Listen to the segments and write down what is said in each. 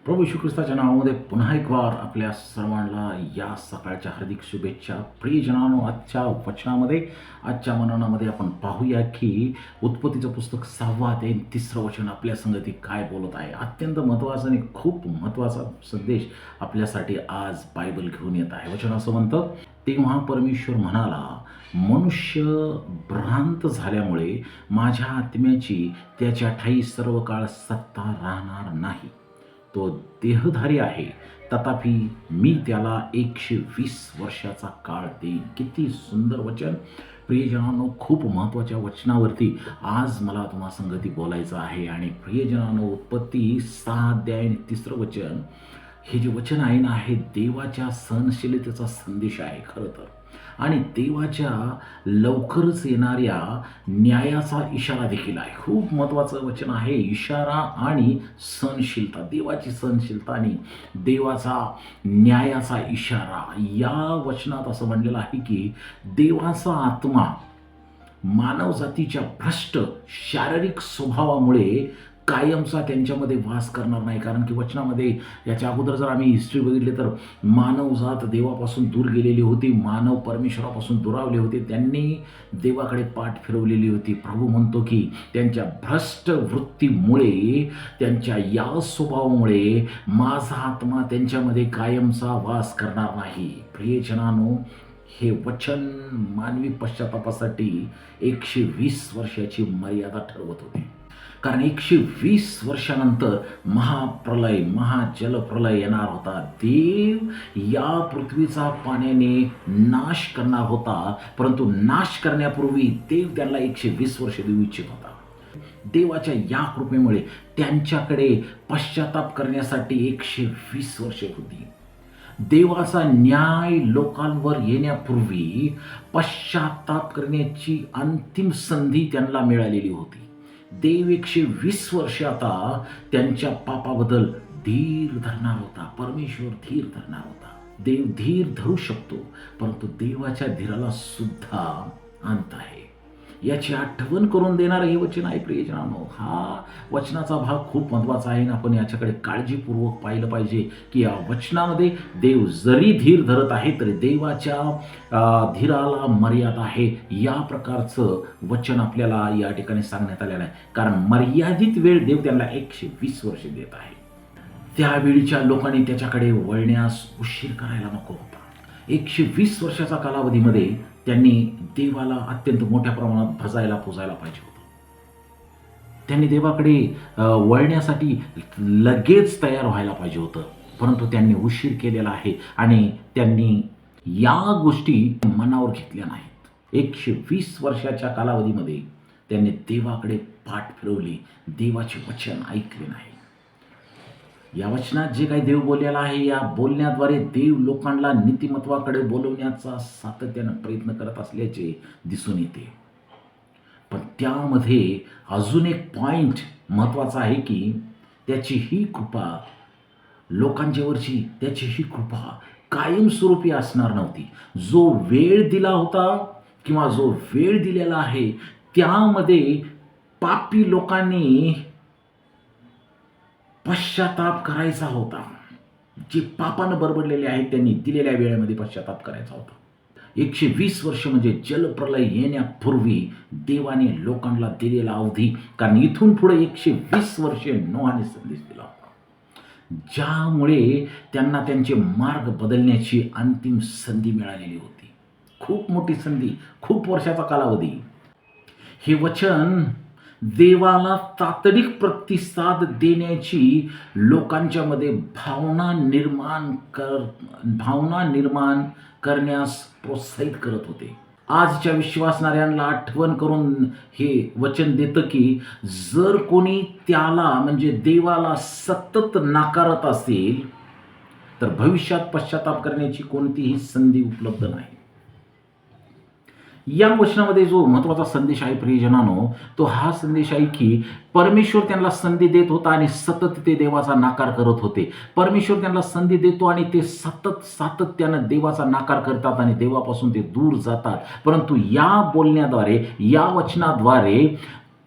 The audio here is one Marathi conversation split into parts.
प्रभू येशू ख्रिस्ताच्या नावामध्ये पुन्हा एक वार आपल्या सर्वांना या सकाळच्या हार्दिक शुभेच्छा. प्रियजनांनो, आजच्या मननामध्ये आपण पाहूया की उत्पत्तीचं पुस्तक 6 ते 3 वचन आपल्या संगती काय बोलत आहे. अत्यंत महत्त्वाचा आणि खूप महत्त्वाचा संदेश आपल्यासाठी आज बायबल घेऊन येत आहे. वचन असं म्हणतं, तेव्हा परमेश्वर म्हणाला, मनुष्य भ्रांत झाल्यामुळे माझ्या आत्म्याची त्याच्या ठायी सर्व काळ सत्ता राहणार नाही. तो देहधारी आहे, तथापि मी त्याला 120 वर्षाचा काळ देईन. किती सुंदर वचन प्रियजनांनो. खूप महत्त्वाच्या वचनावरती आज मला तुम्हा संगती बोलायचं आहे. आणि प्रियजनांनो, उत्पत्ती 6 अध्याय आणि 3 वचन, हे जे वचन आहे ना, हे देवाच्या सहनशीलतेचा संदेश आहे खरं तर. आणि देवाच्या लवकरच येणाऱ्या न्यायाचा इशारा देखील आहे. खूप महत्त्वाचं वचन आहे. इशारा आणि सहनशीलता, देवाची सहनशीलता आणि देवाचा न्यायाचा इशारा. या वचनात असं म्हणलेलं आहे की देवाचा आत्मा मानवजातीच्या भ्रष्ट शारीरिक स्वभावामुळे कायमचा त्यांच्यामध्ये वास करणार नाही. कारण की वचनामध्ये याच्या अगोदर जर आम्ही हिस्ट्री बघितली तर मानवजात देवापासून दूर गेलेली होती, मानव परमेश्वरापासून दुरावले होते, त्यांनी देवाकडे पाठ फिरवलेली होती. प्रभू म्हणतो की त्यांच्या भ्रष्ट वृत्तीमुळे, त्यांच्या या स्वभावामुळे माझा आत्मा त्यांच्यामध्ये कायमचा वास करणार नाही. प्रियजनांनो, हे वचन मानवी पश्चातापासाठी 120 वर्षाची मर्यादा ठरवत होते. कारण 120 वर्षानंतर महाप्रलय, महाजलप्रलय येणार होता. देव या पृथ्वीचा पाण्याने नाश करणार होता, परंतु नाश करण्यापूर्वी देव त्यांना 120 वर्ष देऊ इच्छित होता. देवाच्या या कृपेमुळे त्यांच्याकडे पश्चाताप करण्यासाठी 120 वर्षे होती. देवाचा न्याय लोकांवर येण्यापूर्वी पश्चाताप करण्याची अंतिम संधी त्यांना मिळालेली होती. देव 120 वर्ष आता त्यांच्या पापाबद्दल धीर धरणार होता. परमेश्वर धीर धरणार होता. देव धीर धरू शकतो, परंतु देवाच्या धीराला सुद्धा अंत आहे. याची आठवण करून देणारं हे वचन आहे प्रियजनांनो. हा वचनाचा भाग खूप महत्त्वाचा आहे. आपण याच्याकडे काळजीपूर्वक पाहिलं पाहिजे की या वचनामध्ये देव जरी धीर धरत आहे तरी देवाच्या धीराला मर्यादा आहे. या प्रकारचं वचन आपल्याला या ठिकाणी सांगण्यात आलेलं आहे. कारण मर्यादित वेळ देव त्यांना 120 वर्ष देत आहे. त्यावेळीच्या लोकांनी त्याच्याकडे वळण्यास उशीर करायला नको होता. 120 वर्षाचा कालावधीमध्ये त्यांनी देवाला अत्यंत मोठ्या प्रमाणात भजायला पुजायला पाहिजे होतं. त्यांनी देवाकडे वळण्यासाठी लगेच तयार व्हायला पाहिजे होतं, परंतु त्यांनी उशीर केलेला आहे आणि त्यांनी या गोष्टी मनावर घेतल्या नाहीत. 120 वर्षाच्या कालावधीमध्ये त्यांनी देवाकडे पाठ फिरवली, देवाचे वचन ऐकले नाही. या वचनात जे काही देव बोललेला आहे, या बोलण्याद्वारे देव लोकांना नीतिमत्वाकडे बोलवण्याचा सातत्यानं प्रयत्न करत असल्याचे दिसून येते. पण त्यामध्ये अजून एक पॉइंट महत्त्वाचा आहे की त्याची ही कृपा लोकांच्यावरची, त्याची ही कृपा कायमस्वरूपी असणार नव्हती. जो वेळ दिला होता किंवा जो वेळ दिलेला आहे, त्यामध्ये पापी लोकांनी पश्चाताप करायचा होता. जे पापानं बरबडलेले आहेत त्यांनी दिलेल्या वेळेमध्ये पश्चाताप करायचा होता. 120 वर्ष म्हणजे जलप्रलय येण्यापूर्वी देवाने लोकांना दिलेला अवधी. कारण इथून पुढे 120 वर्षे नोहाने संदेश दिला होता, ज्यामुळे त्यांना त्यांचे मार्ग बदलण्याची अंतिम संधी मिळालेली होती. खूप मोठी संधी, खूप वर्षाचा कालावधी. हे वचन देवाला तातडीक प्रतिसाद देण्याची लोकांच्या मध्ये भावना निर्माण करण्यास प्रोत्साहित करत होते. आजच्या विश्वासणाऱ्यांना आठवण करून हे वचन देतं की जर कोणी त्याला म्हणजे देवाला सतत नाकारत असेल तर भविष्यात पश्चाताप करण्याची कोणतीही संधी उपलब्ध नाही. या वचनामध्ये जो महत्त्वाचा संदेश आहे प्रियजनांनो, तो हा संदेश आहे की परमेश्वर त्यांना संधी देत होता आणि सतत ते देवाचा नाकार करत होते. परमेश्वर त्यांना संधी देतो आणि ते सातत्यानं देवाचा नाकार करतात आणि देवापासून ते दूर जातात. परंतु या बोलण्याद्वारे, या वचनाद्वारे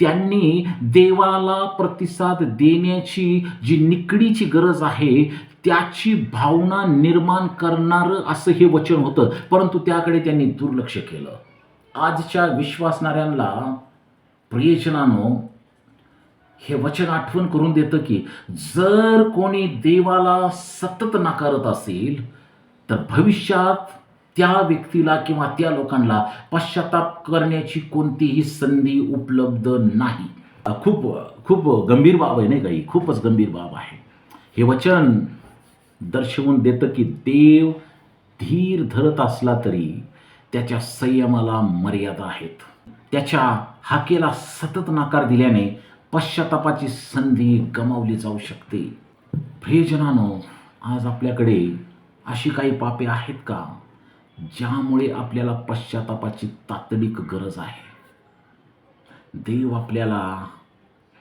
त्यांनी देवाला प्रतिसाद देण्याची जी निकडीची गरज आहे त्याची भावना निर्माण करणारं असं हे वचन होतं, परंतु त्याकडे त्यांनी दुर्लक्ष केलं. आजच्या विश्वासणाऱ्यांना प्रियजनांनो हे वचन आठवण करून देतं की जर कोणी देवाला सतत नाकारत असेल तर भविष्यात त्या व्यक्तीला किंवा त्या लोकांना पश्चाताप करण्याची कोणतीही संधी उपलब्ध नाही. खूप खूप गंभीर बाब आहे नाही काही, खूपच गंभीर बाब आहे. हे वचन दर्शवून देतं की देव धीर धरत असला तरी त्याच्या संयमाला मर्यादा आहेत. त्याच्या हाकेला सतत नकार दिल्याने पश्चातापाची संधी गमावली जाऊ शकते. प्रियजनांनो, आज आपल्याकडे अशी काही पापे आहेत का ज्यामुळे आपल्याला पश्चातापाची तातडीक गरज आहे? देव आपल्याला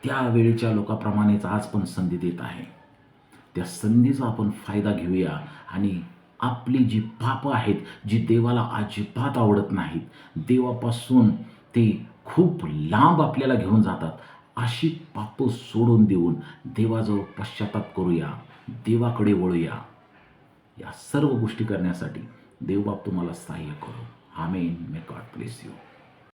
त्यावेळेच्या लोकांप्रमाणेच आज पण संधी देत आहे. त्या संधीचा आपण फायदा घेऊया आणि आपली जी पापं आहेत, जी देवाला अजिबात आवडत नाहीत, देवापासून ते खूप लांब आपल्याला घेऊन जातात, अशी पापं सोडून देऊन देवाजवळ पश्चाताप करूया, देवाकडे वळूया. या सर्व गोष्टी करण्यासाठी देवबाप तुम्हाला सहाय्य करो. Amen. May God bless you.